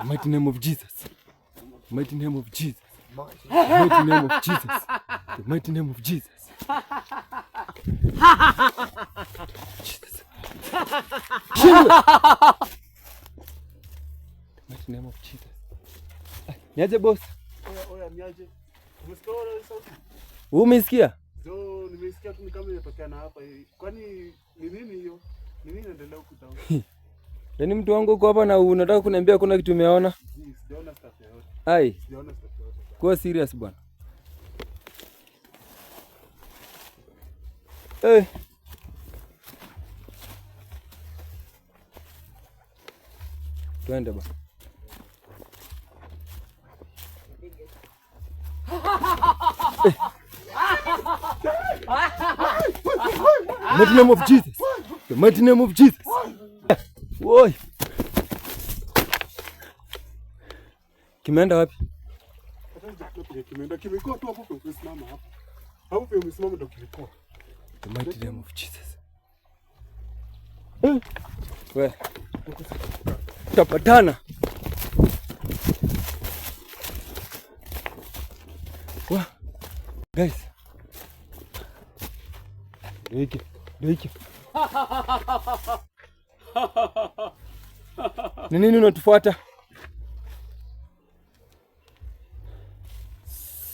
Mighty name of Jesus. Mighty name of Jesus. Mighty name of Jesus. The mighty name of Jesus. Jesus. Mighty name of Jesus. Niaje boss? Oya niaje. Umesikia wala sauti? Umesikia? So nimesikia tu kama inatokea na hapa. Kwani ni nini hiyo? Ni nini inaendelea huko tao? Yaani mtu wangu uko hapa na unataka kuniambia kuna kitu umeona? Sijaona stuff yoyote. Ai. Sijaona stuff yoyote. Kuwa serious bwana. Eh. Twende bwana. Mighty name of Jesus. The mighty name of Jesus. Woi. Kimeenda wapi? Kimekuwa tu hapo umesimama hapo. Hapo umesimama ndio kilikuwa. The mighty name of Jesus. Wewe. Tapatana. Wa. Guys. Ndio hiki. Ni nini unatufuata?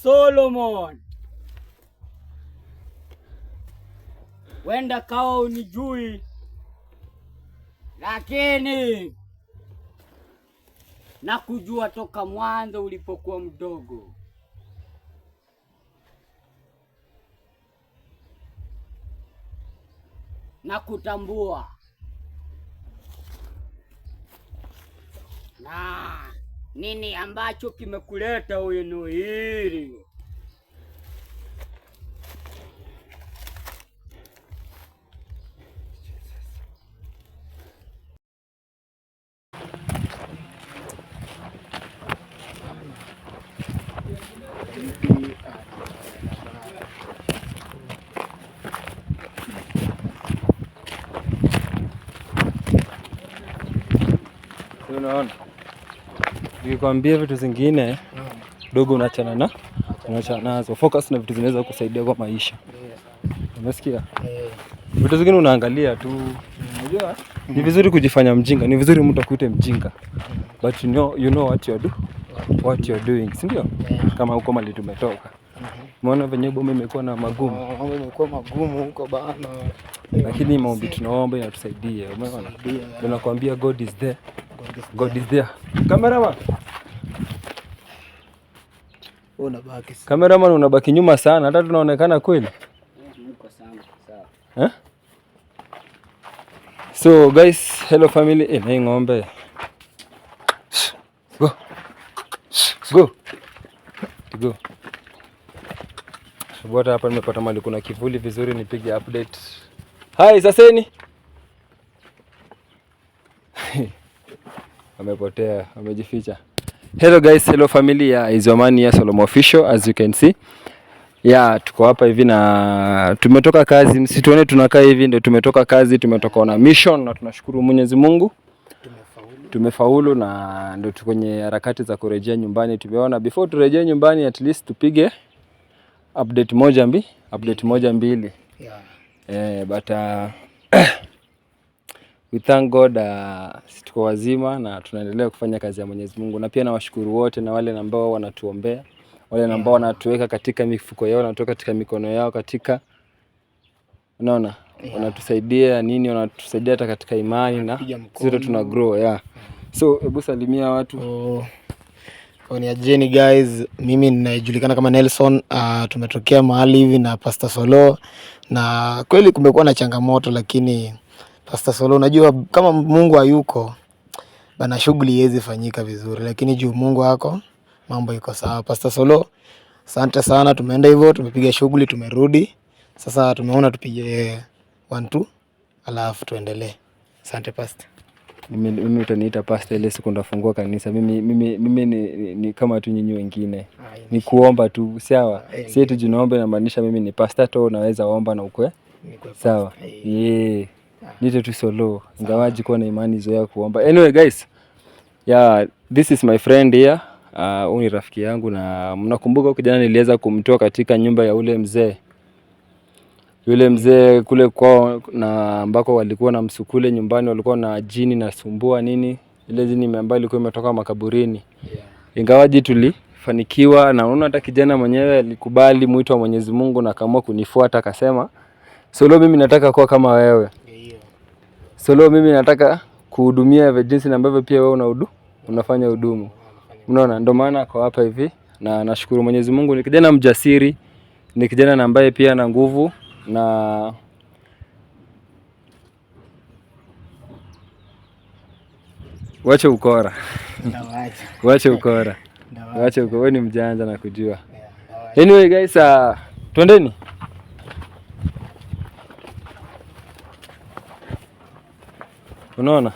Solomon. Wenda kawa unijui, lakini nakujua toka mwanzo ulipokuwa mdogo. Nakutambua. Na nini ambacho kimekuleta eneo hili? Unaona? Nikikwambia vitu zingine dogo unachana nazo. Focus na vitu zinaweza kusaidia kwa maisha. Umesikia? Vitu zingine unaangalia tu. Unajua? Ni vizuri kujifanya mjinga. Ni vizuri mtu akuite mjinga. But you know what you're doing. Si ndio? Kama huko mali tumetoka. Umeona venye bomba imekuwa na magumu. Mambo imekuwa magumu huko bana. Lakini maombi tunaomba inatusaidia. Umeona? Tunakwambia God is there. God is there. Cameraman. Unabaki. Cameraman unabaki nyuma sana. Hata tunaonekana kweli. Niko sawa. So guys, hello family. Na ng'ombe. Go. Bota hapa nimepata mali kuna kivuli vizuri nipige update. Hai saseni. Wamepotea, wamejificha. Hello guys, hello family ya Izomani ya Solomon Official as you can see. Tuko hapa hivi na tumetoka kazi, msituone tunakaa hivi ndio tumetoka kazi, tumetoka na mission na tunashukuru Mwenyezi Mungu. Tumefaulu na ndio tuko kwenye harakati za kurejea nyumbani. Tumeona before turejee nyumbani at least tupige update moja mbili. But we thank God tuko wazima na tunaendelea kufanya kazi ya Mwenyezi Mungu. Na pia nawashukuru wote na wale ambao wanatuombea, wale ambao wanatuweka katika mifuko yao, wanatoka katika mikono yao katika unaona wanatusaidia nini, wanatusaidia hata katika imani na sisi tuna grow. So hebu salimia watu. Ni ajeni guys, mimi ninajulikana kama Nelson. Tumetokea mahali hivi na Pastor Solo na kweli kumekuwa na changamoto, lakini Pastor Solo unajua kama Mungu hayuko bana shughuli haiwezi fanyika vizuri, lakini juu Mungu wako mambo iko sawa. Pastor Solo, asante sana, tumeenda hivyo, tumepiga shughuli, tumerudi. Sasa tumeona tupige 1-2 alafu tuendelee. Asante Pastor. Mimi utaniita pastor ile siku ndafungua kanisa. Mimi ni kama tu nyinyi wengine. Ni kuomba tu, sawa? Si eti tunaomba inamaanisha mimi ni pastor tu, unaweza omba na ukwe Sawa. Yeah. Nite tu Solo. Ingawaji kuwa na imani zoea kuomba. Anyway guys. Yeah, this is my friend here. Huyu ni rafiki yangu na mnakumbuka kijana niliweza kumtoa katika nyumba ya ule mzee. Yule mzee kule kwao na ambako walikuwa na msukule nyumbani, walikuwa na jini na sumbua nini. Ile jini ambayo ilikuwa imetoka makaburini. Ingawaji tulifanikiwa na unaona hata kijana mwenyewe alikubali mwito wa Mwenyezi Mungu na akaamua kunifuata akasema, Solo mimi nataka kuwa kama wewe. Solo mimi nataka kuhudumia jinsi ambavyo pia wewe unafanya hudumu. Unaona, ndio maana ako hapa hivi na nashukuru Mwenyezi Mungu. Ni kijana mjasiri, ni kijana ambaye pia ana nguvu na wacha ukora. Wacha ukora. Wacha ukora, wewe ni mjanja na kujua. Anyway guys, twendeni. Unaona?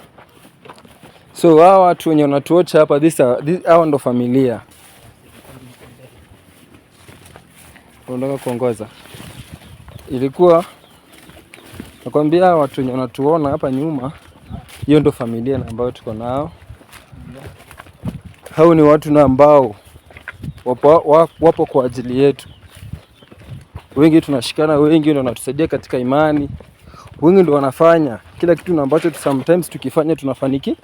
So hawa watu wenye wanatuocha hapa, hawa ndo familia. Unataka kuongoza. Ilikuwa nakwambia watu wenye wanatuona hapa nyuma, hiyo ndo familia ambayo tuko nao. Hao ni watu na ambao wapo kwa ajili yetu. Wengi tunashikana, wengi ndio wanatusaidia katika imani. Wengi ndio wanafanya kila kitu ambacho sometimes tukifanya tunafanikiwa.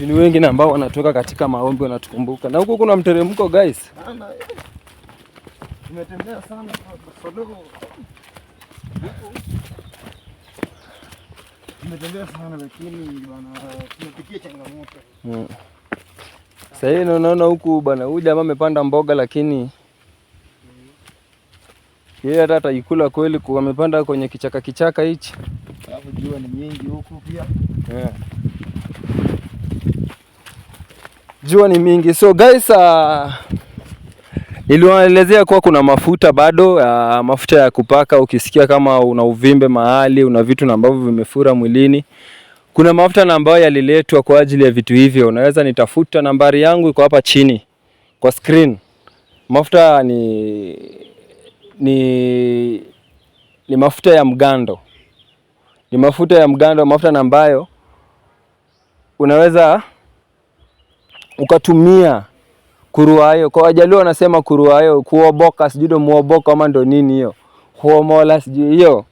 Ni wengi na ambao wanatoka katika maombi wanatukumbuka. Na huko kuna mteremko guys. Tumetembea sana Solo. Tumetembea sana lakini bwana tumepitia changamoto. Sasa hivi naona huku bwana huyu jamaa amepanda mboga lakini yeye hata ataikula kweli kwa amepanda kwenye kichaka hichi. Alafu jua ni nyingi huku pia. Jua ni mingi. So guys, niliwaelezea kuwa kuna mafuta bado, mafuta ya kupaka ukisikia kama una uvimbe mahali, una vitu ambavyo vimefura mwilini. Kuna mafuta ambayo yaliletwa kwa ajili ya vitu hivyo. Unaweza nitafuta, nambari yangu iko hapa chini kwa screen. Mafuta ni mafuta ya mgando. Ni mafuta ya mgando, mafuta ambayo unaweza ukatumia kuruayo. Kwa Wajaluo wanasema kuruayo, kuoboka, sijui ndo muoboka ama ndo nini hiyo. Huomola sijui hiyo.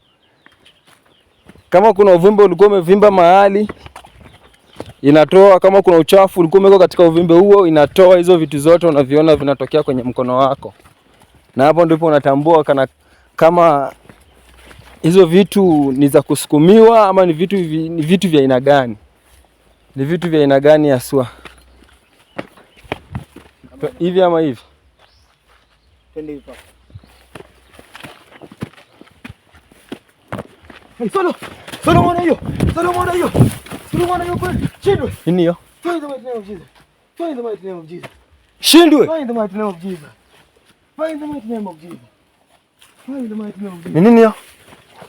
Kama kuna uvimbe ulikuwa umevimba mahali, inatoa. Kama kuna uchafu ulikuwa umeko katika uvimbe huo, inatoa hizo vitu zote unaviona vinatokea kwenye mkono wako. Na hapo ndipo unatambua kama hizo vitu ni za kusukumiwa ama ni vitu vya aina gani. Ni vitu vya aina gani haswa? Hivi ama hivi? Twende hivi. Hey, Solo mwana hiyo. Solo mwana hiyo kweli. Shindwe. Nini hiyo? Find the mighty name of Jesus. Find the mighty name of Jesus. Shindwe. Find the mighty name of Jesus. Find the mighty name of Jesus. Find the mighty name of Jesus. Nini hiyo?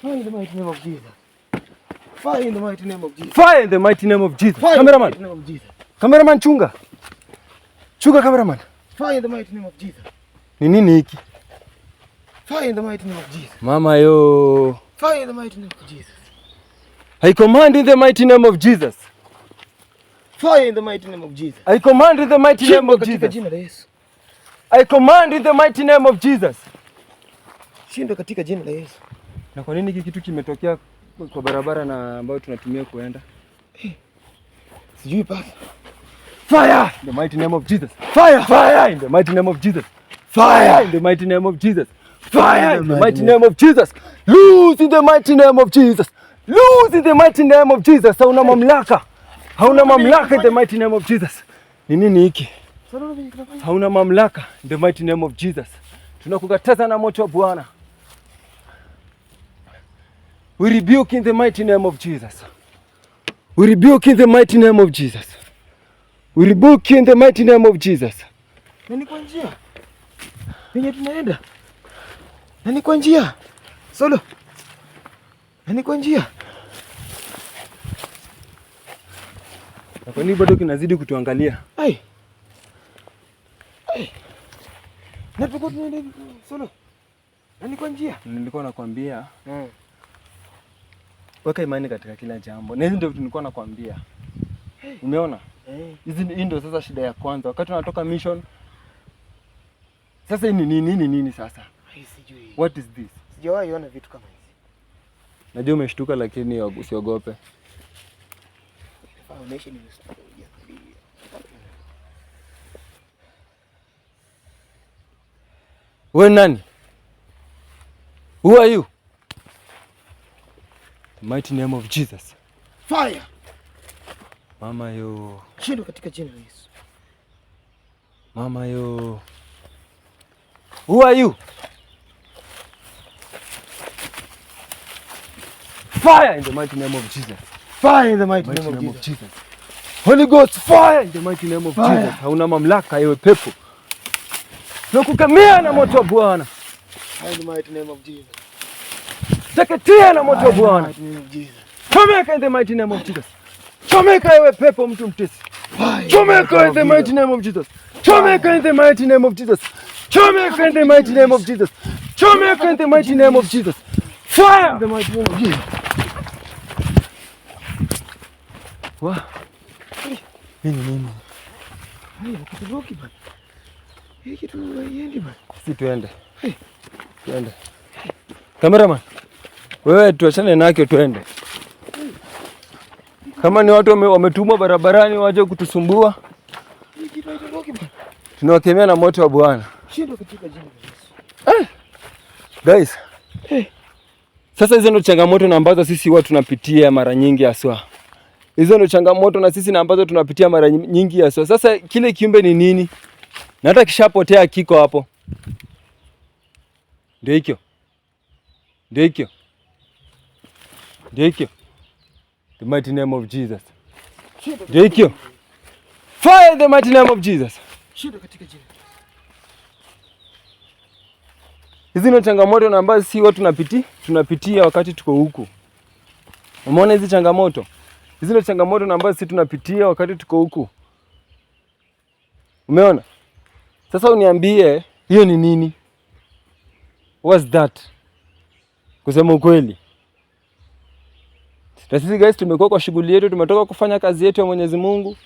Find the mighty name of Jesus. Find the mighty name of Jesus. Find the mighty name of Jesus. Cameraman. Cameraman chunga. Chunga cameraman. Find the mighty name of Jesus. Ni nini hiki? Find the mighty name of Jesus. Mama yo. Find the mighty name of Jesus. I command in the mighty name of Jesus. Fire in the mighty name of Jesus. I command in the mighty name of Jesus. Jina la Yesu. I command in the mighty name of Jesus. Shindwa katika jina la Yesu. Na kwa nini hiki kitu kimetokea kwa barabara na ambayo tunatumia kuenda? Sijui pasa. Fire in the mighty name of Jesus. Fire in the mighty name of Jesus. Fire in the mighty name of Jesus. Fire in the mighty name of Jesus. Loose in the mighty name of Jesus. Loose in the mighty name of Jesus. Hauna mamlaka. Hauna mamlaka in the mighty name of Jesus. Ni nini hiki? Hauna mamlaka in the mighty name of Jesus. Tunakukataza na moto wa Bwana. We rebuke in the mighty name of Jesus. We rebuke in the mighty name of Jesus. We rebuke in the mighty name of Jesus. Nani kwa njia? Penye tunaenda. Nani kwa njia? Solo. Nani kwa njia? Na kwa nini bado kinazidi kutuangalia? Ai. Ai. Na tuko tunaenda Solo. Nani kwa njia? Nilikuwa nakwambia weka imani katika kila jambo. Na hizi ndio vitu nilikuwa nakwambia. Umeona? Hizi ndio sasa shida ya kwanza. Wakati unatoka mission. Sasa hii ni nini sasa? Sijui. What is this? Sijawahi ona vitu kama hizi. Najua umeshtuka lakini usiogope. Foundation ni wewe nani? Who are you? The mighty name of Jesus. Fire. Mama yo. Shindwa katika jina la Yesu. Mama yo. Who are you? Fire in the mighty name of Jesus. Fire in the mighty name of Jesus. Holy Ghost, fire in the mighty name of Jesus. Hauna mamlaka ewe pepo. Nakukemea na moto wa Bwana. Fire in the mighty name of Jesus. Teketea na moto wa Bwana. Chomeka in the mighty name of Jesus. Chomeka ewe pepo mtu mtesi. Chomeka in the mighty name of Jesus. Chomeka in the mighty name of Jesus. Chomeka in the mighty name of Jesus. Chomeka in the mighty name of Jesus. Fire in the mighty name of Jesus. Wow. Nini? Kuturoki bana. Hii kitu haiendi bana. Si tuende. Tuende. Cameraman. Wewe tuachane nake tuende. Kama ni watu wametumwa barabarani waje kutusumbua. Hii kitu haituroki bana. Tunawakemea na moto wa Bwana. Shindwa katika jina la Yesu. Guys. Sasa hizo ndo changamoto na ambazo sisi watu tunapitia mara nyingi haswa. Hizo ndo changamoto na sisi na ambazo tunapitia mara nyingi haswa. Sasa kile kiumbe ni nini? Na hata kishapotea kiko hapo. Ndio hikyo. The mighty name of Jesus. Ndio hikyo. Fire the mighty name of Jesus. Shindwa katika jina. Hizi ndo changamoto na ambazo sisi watu tunapitia wakati tuko huku. Umeona hizi changamoto? Hizi ndo changamoto na ambazo sisi tunapitia wakati tuko huku. Umeona? Sasa uniambie hiyo ni nini? What's that? Kusema ukweli. Na sisi guys tumekuwa kwa shughuli yetu, tumetoka kufanya kazi yetu ya Mwenyezi Mungu.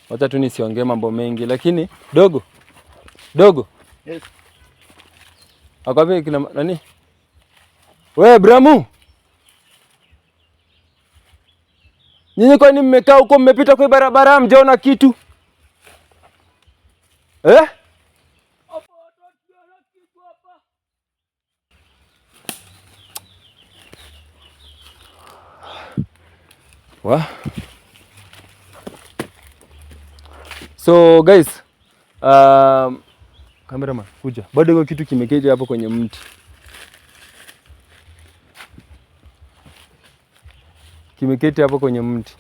Wacha tu nisiongee mambo mengi lakini dogo. Yes. Akabe kina nani? Wewe Bramu. Nyinyi kwani mmekaa huko mmepita kwa barabara mjaona kitu? Wa? So guys, cameraman kuja. Bado kwa kitu kimeketi hapo kwenye mti. Kimeketi hapo kwenye mti.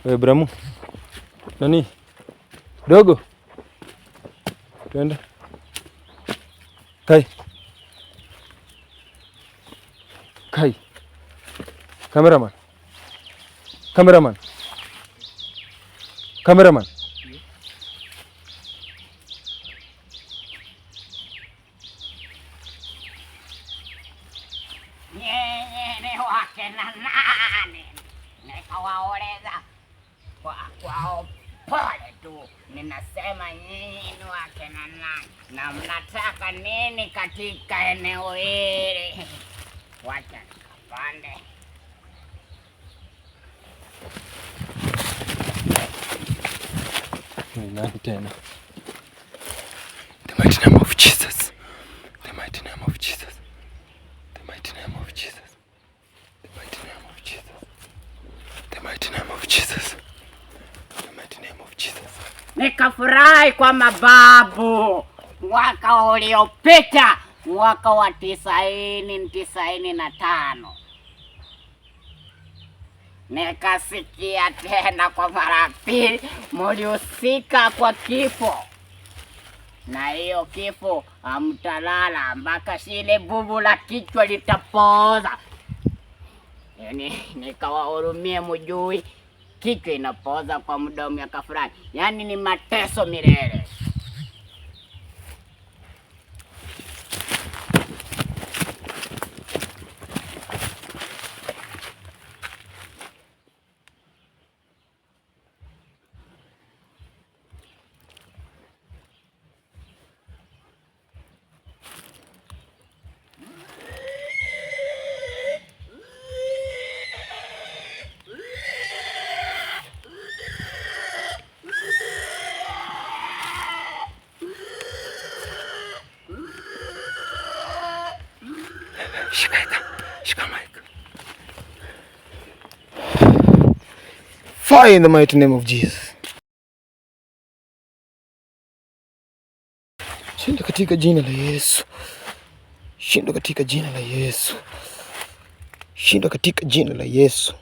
Wewe Bramu. Nani? Dogo. Twende. Kai. Cameraman. Nyinyi wakina nani? Nikawaoleza kwa pole tu. Ninasema nyinyi ni wakina nani? Na mnataka nini katika eneo hili? Wacha nikapande. Nani tena? The mighty name of Jesus. The mighty name of Jesus. The mighty name of Jesus. The mighty name of Jesus. The mighty name of Jesus. The mighty name of Jesus. Nikafurahi kwa mababu mwaka uliopita, mwaka wa 95. Nikasikia tena kwa mara pili mulihusika kwa kifo na hiyo kifo hamtalala mpaka shile bubu la kichwa litapoza. Yani nikawahurumie, mjui kichwa inapoza kwa muda wa miaka fulani, yani ni mateso milele. Shika mic. Fire in the mighty name of Jesus. Shinda katika jina la Yesu. Shinda katika jina la Yesu. Shinda katika jina la Yesu.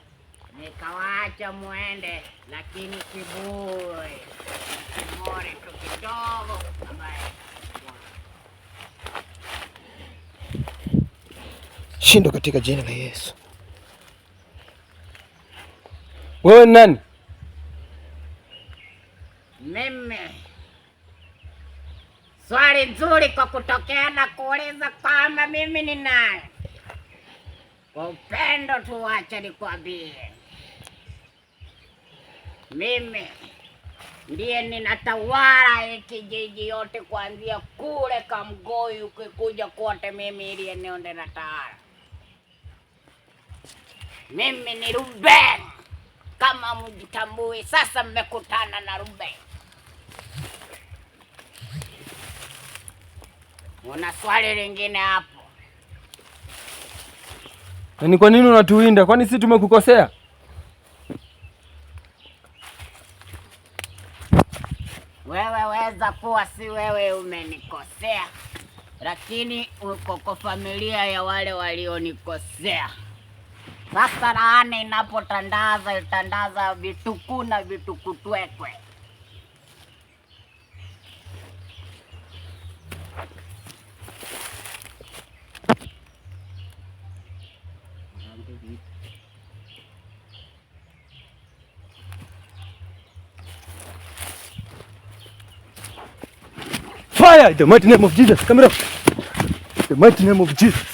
Nikawaacha muende, lakini kiburi tu kidogo ambaye shinda katika jina la Yesu. Wewe nani? Mimi. Swali nzuri kwa kutokea na kuuliza kama mimi ni nani. Kwa upendo tu acha nikwambie. Mimi ndiye ninatawala hii kijiji yote kuanzia kule Kamgoi ukikuja kote, mimi ili eneo ndio natawala. Mimi ni Ruben. Kama mjitambui sasa, mmekutana na Ruben. Una swali lingine hapo? Na ni kwa nini unatuwinda? Kwani sisi tumekukosea? Wewe weza kuwa si wewe umenikosea, lakini uko kwa familia ya wale walionikosea. Sasa laana inapotandaza itandaza vituku na vitukutwekwe. Fire in the mighty name of Jesus. Come up. The mighty name of Jesus.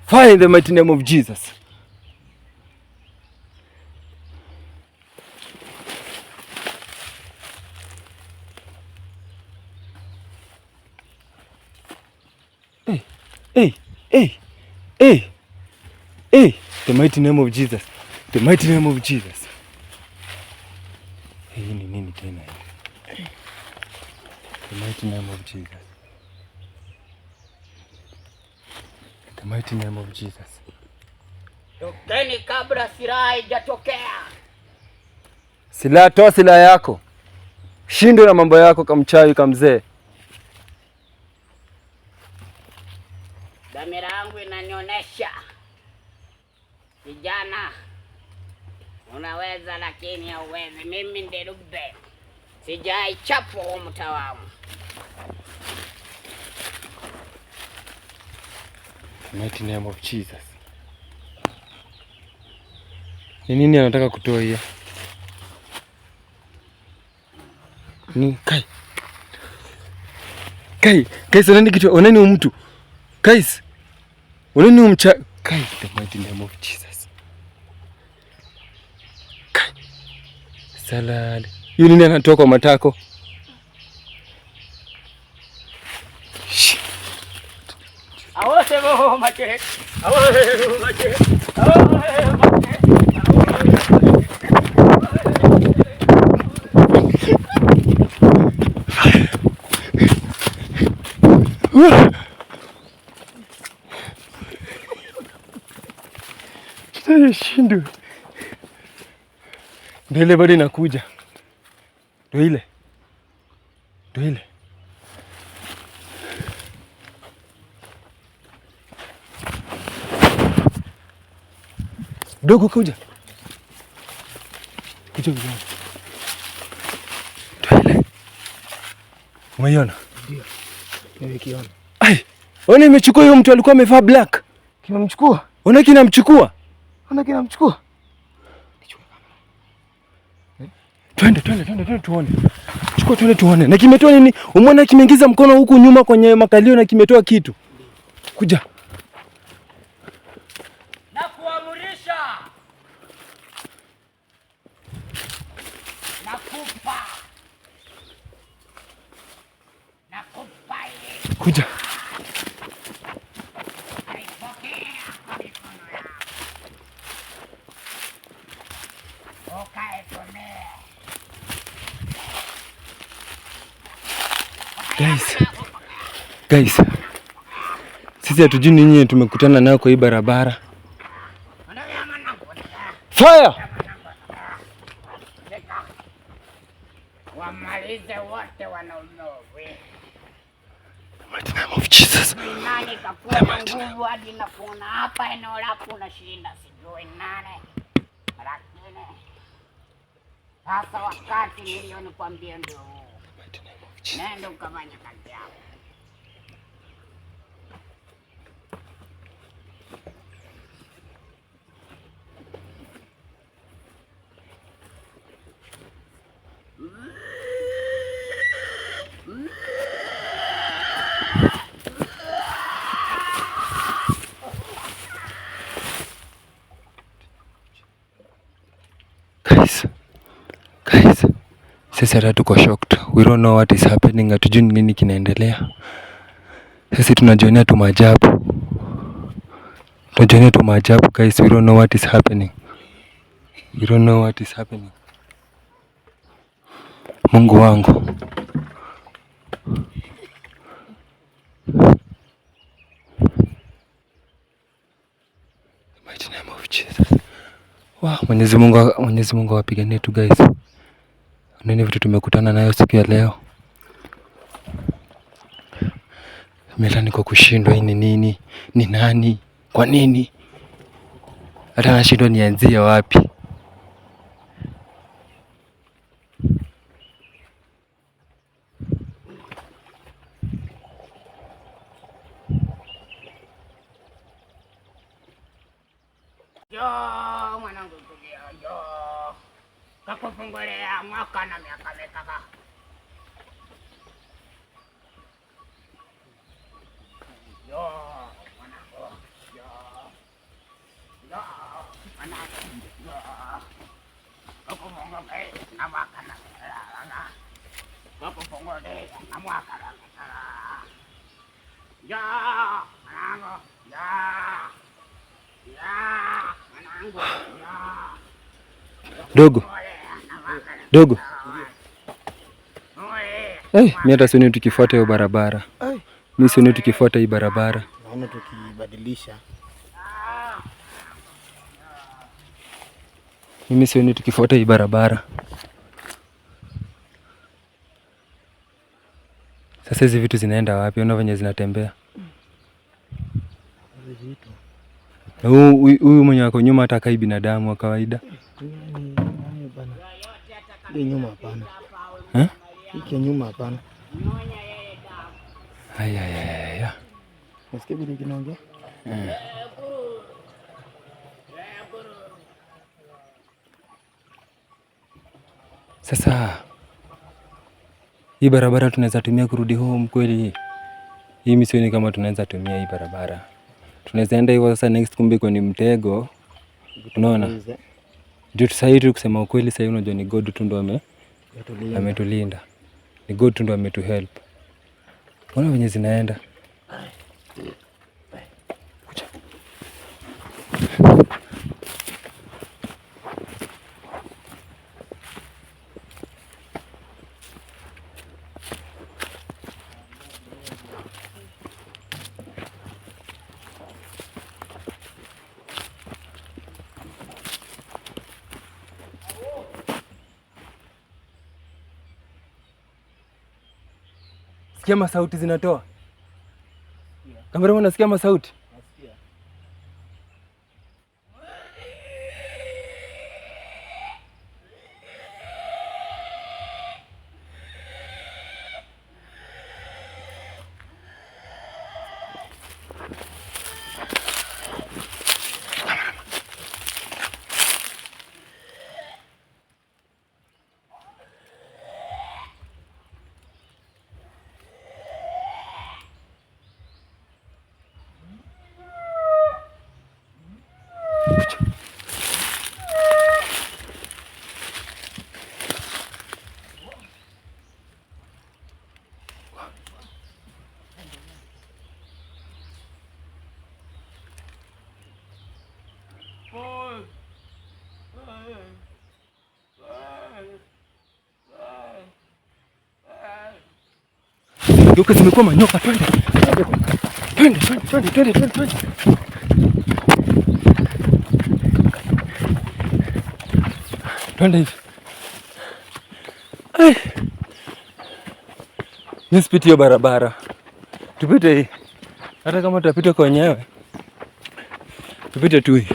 Fire in the mighty name of Jesus. Hey, hey, hey, hey. Hey, the mighty name of Jesus. The mighty name of Jesus. Hey, ni nini tena? The mighty name of Jesus. The mighty name of Jesus. Tokeni kabla silaha haijatokea. Silaha, toa silaha yako. Shindwe na mambo yako kamchawi kamzee. Dhamira yangu inanionyesha kijana, unaweza lakini hauwezi. Mimi ndiye Ruben. Sijai chapo mtawamu. Mighty name of Jesus. Ni nini anataka kutoa hiyo? Ni kai. Kai, oneni kitu, oneni mtu. Guys. Oneni umcha kai, the mighty name of Jesus. Kai. Salad. Hiyo nini anatoka kwa matako? Awose bo mache. Shindwe. Ndio ile bado inakuja. Ndio ile. Dogo kuja. Kuja. Twende. Umeiona? Ndio. Nimekiona. Ai, ona imechukua huyo mtu alikuwa amevaa black. Kinamchukua? Ona kinamchukua? Ona kinamchukua? Twende tuone. Chukua twende tuone. Na kimetoa nini? Umeona kimeingiza mkono huku nyuma kwenye makalio na kimetoa kitu. Kuja. Nakuamurisha. Nakupa. Kuja. Guys. Sisi hatujui nini tumekutana nayo kwa hii barabara. Fire! Wamalize wote wanaume. Mighty name of Jesus. Nani kakuwa na nguvu hadi na kuona hapa eneo lako unashinda sijui nani. Lakini sasa wakati nilionikwambia ndio huu. Nenda ukafanya kazi yako. Guys, sisi hata tuko shocked. We don't know what is happening. Hatujui nini kinaendelea. Sisi tunajionea tu maajabu. Guys. We don't know what is happening. Mungu wangu. Mighty name of Jesus. Wow, Mwenyezi Mungu awapiganie tu guys. Nini vitu tumekutana nayo siku ya leo. Melani kwa kushindwa hii ni nini? Ni nani? Kwa nini? Hata nashindwa nianzie wapi. Yo, mwanangu kulia, yo. Kakufungulea mwaka na miaka mitaka. Yo, mwanangu, yo. Yo, mwanangu, yo. Kakufungulea na mwaka na mitaka. Kakufungulea na mwaka na mitaka. Yo, mwanangu, yo. Dogo. Mimi hata sioni tukifuata hiyo barabara. Mimi sioni tukifuata hii barabara. Naona tukibadilisha. Mimi sioni tukifuata hii barabara. Sasa hizi vitu zinaenda wapi? Unaona venye zinatembea. Na huyu mwenye wako nyuma hata kai binadamu wa kawaida. Hii nyuma hapana. Hii nyuma hapana. Aya. Nasikia vile kinaongea? Sasa hii barabara tunaweza tumia kurudi home kweli? Hii misioni kama tunaweza tumia hii barabara. Tunaweza enda hivyo sasa next, kumbe kwa ni mtego. Unaona? Ndio tusaidia kusema ukweli, sasa unajua ni God tu ndo ametulinda. Ni God tu ndo ametuhelp. Mbona venye zinaenda? Kuja. Sikia masauti zinatoa. Kamera, unasikia masauti? Nasikia. zimegeuka, zimekuwa manyoka. Twende. Twende hivi. Nisipite hiyo barabara. Tupite hii. Hata kama tutapita kwa wenyewe. Tupite tu hii.